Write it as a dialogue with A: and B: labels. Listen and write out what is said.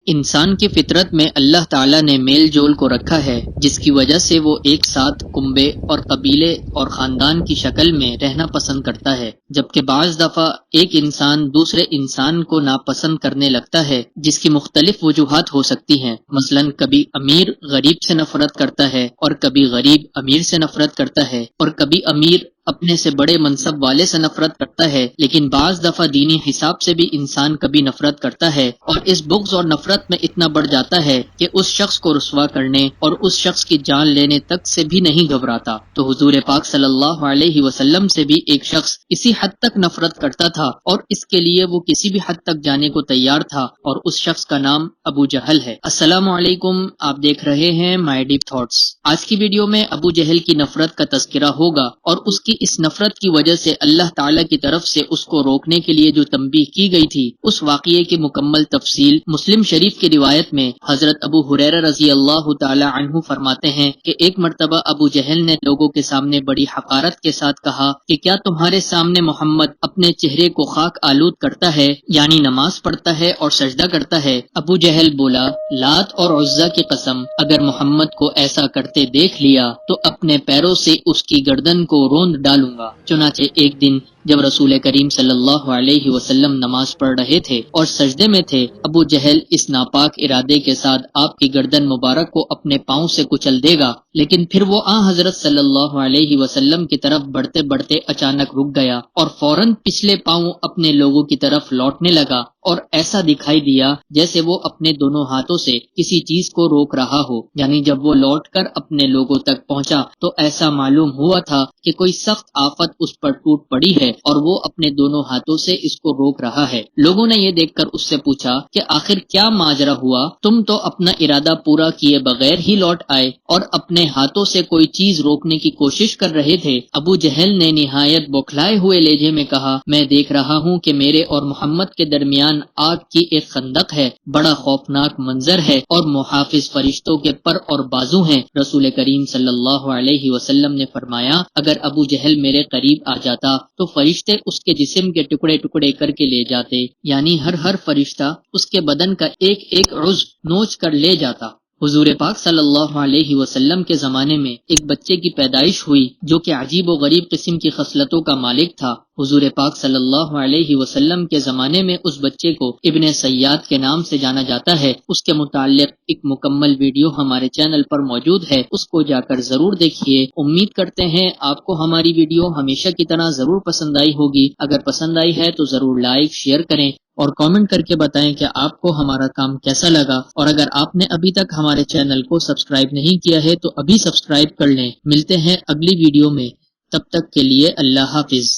A: انسان کی فطرت میں اللہ تعالیٰ نے میل جول کو رکھا ہے، جس کی وجہ سے وہ ایک ساتھ کنبے اور قبیلے اور خاندان کی شکل میں رہنا پسند کرتا ہے، جبکہ بعض دفعہ ایک انسان دوسرے انسان کو ناپسند کرنے لگتا ہے، جس کی مختلف وجوہات ہو سکتی ہیں۔ مثلا کبھی امیر غریب سے نفرت کرتا ہے، اور کبھی غریب امیر سے نفرت کرتا ہے، اور کبھی امیر اپنے سے بڑے منصب والے سے نفرت کرتا ہے، لیکن بعض دفعہ دینی حساب سے بھی انسان کبھی نفرت کرتا ہے، اور اس بغض اور نفرت میں اتنا بڑھ جاتا ہے کہ اس شخص کو رسوا کرنے اور اس شخص کی جان لینے تک سے بھی نہیں گھبراتا۔ تو حضور پاک صلی اللہ علیہ وسلم سے بھی ایک شخص اسی حد تک نفرت کرتا تھا، اور اس کے لیے وہ کسی بھی حد تک جانے کو تیار تھا، اور اس شخص کا نام ابو جہل ہے۔ السلام علیکم، آپ دیکھ رہے ہیں مائی ڈیپ تھاٹس۔ آج کی ویڈیو میں ابو جہل کی نفرت کا تذکرہ ہوگا، اور اس کی اس نفرت کی وجہ سے اللہ تعالی کی طرف سے اس کو روکنے کے لیے جو تنبیہ کی گئی تھی، اس واقعے کی مکمل تفصیل مسلم شریف کی روایت میں حضرت ابو ہریرہ رضی اللہ تعالی عنہ فرماتے ہیں کہ ایک مرتبہ ابو جہل نے لوگوں کے سامنے بڑی حقارت کے ساتھ کہا کہ کیا تمہارے سامنے محمد اپنے چہرے کو خاک آلود کرتا ہے، یعنی نماز پڑھتا ہے اور سجدہ کرتا ہے؟ ابو جہل بولا، لات اور عزا کی قسم، اگر محمد کو ایسا کرتے دیکھ لیا تو اپنے پیروں سے اس کی گردن کو روند ڈالوں گا۔ چنانچہ ایک دن جب رسول کریم صلی اللہ علیہ وسلم نماز پڑھ رہے تھے اور سجدے میں تھے، ابو جہل اس ناپاک ارادے کے ساتھ آپ کی گردن مبارک کو اپنے پاؤں سے کچل دے گا، لیکن پھر وہ حضرت صلی اللہ علیہ وسلم کی طرف بڑھتے بڑھتے اچانک رک گیا اور فوراً پچھلے پاؤں اپنے لوگوں کی طرف لوٹنے لگا، اور ایسا دکھائی دیا جیسے وہ اپنے دونوں ہاتھوں سے کسی چیز کو روک رہا ہو، یعنی جب وہ لوٹ کر اپنے لوگوں تک پہنچا تو ایسا معلوم ہوا تھا کہ کوئی سخت آفت اس پر ٹوٹ پڑی ہے اور وہ اپنے دونوں ہاتھوں سے اس کو روک رہا ہے۔ لوگوں نے یہ دیکھ کر اس سے پوچھا کہ آخر کیا ماجرا ہوا؟ تم تو اپنا ارادہ پورا کیے بغیر ہی لوٹ آئے اور اپنے ہاتھوں سے کوئی چیز روکنے کی کوشش کر رہے تھے۔ ابو جہل نے نہایت بوکھلائے ہوئے لہجے میں کہا، میں دیکھ رہا ہوں کہ میرے اور محمد کے درمیان آگ کی ایک خندق ہے، بڑا خوفناک منظر ہے، اور محافظ فرشتوں کے پر اور بازو ہیں۔ رسول کریم صلی اللہ علیہ وسلم نے فرمایا، اگر ابو جہل میرے قریب آ جاتا تو فرشتے اس کے جسم کے ٹکڑے ٹکڑے کر کے لے جاتے، یعنی ہر فرشتہ اس کے بدن کا ایک ایک عضو نوچ کر لے جاتا۔ حضور پاک صلی اللہ علیہ وسلم کے زمانے میں ایک بچے کی پیدائش ہوئی جو کہ عجیب و غریب قسم کی خصلتوں کا مالک تھا۔ حضور پاک صلی اللہ علیہ وسلم کے زمانے میں اس بچے کو ابن سیاد کے نام سے جانا جاتا ہے۔ اس کے متعلق ایک مکمل ویڈیو ہمارے چینل پر موجود ہے، اس کو جا کر ضرور دیکھیے۔ امید کرتے ہیں آپ کو ہماری ویڈیو ہمیشہ کی طرح ضرور پسند آئی ہوگی۔ اگر پسند آئی ہے تو ضرور لائک شیئر کریں اور کامنٹ کر کے بتائیں کہ آپ کو ہمارا کام کیسا لگا، اور اگر آپ نے ابھی تک ہمارے چینل کو سبسکرائب نہیں کیا ہے تو ابھی سبسکرائب کر لیں۔ ملتے ہیں اگلی ویڈیو میں، تب تک کے لیے اللہ حافظ۔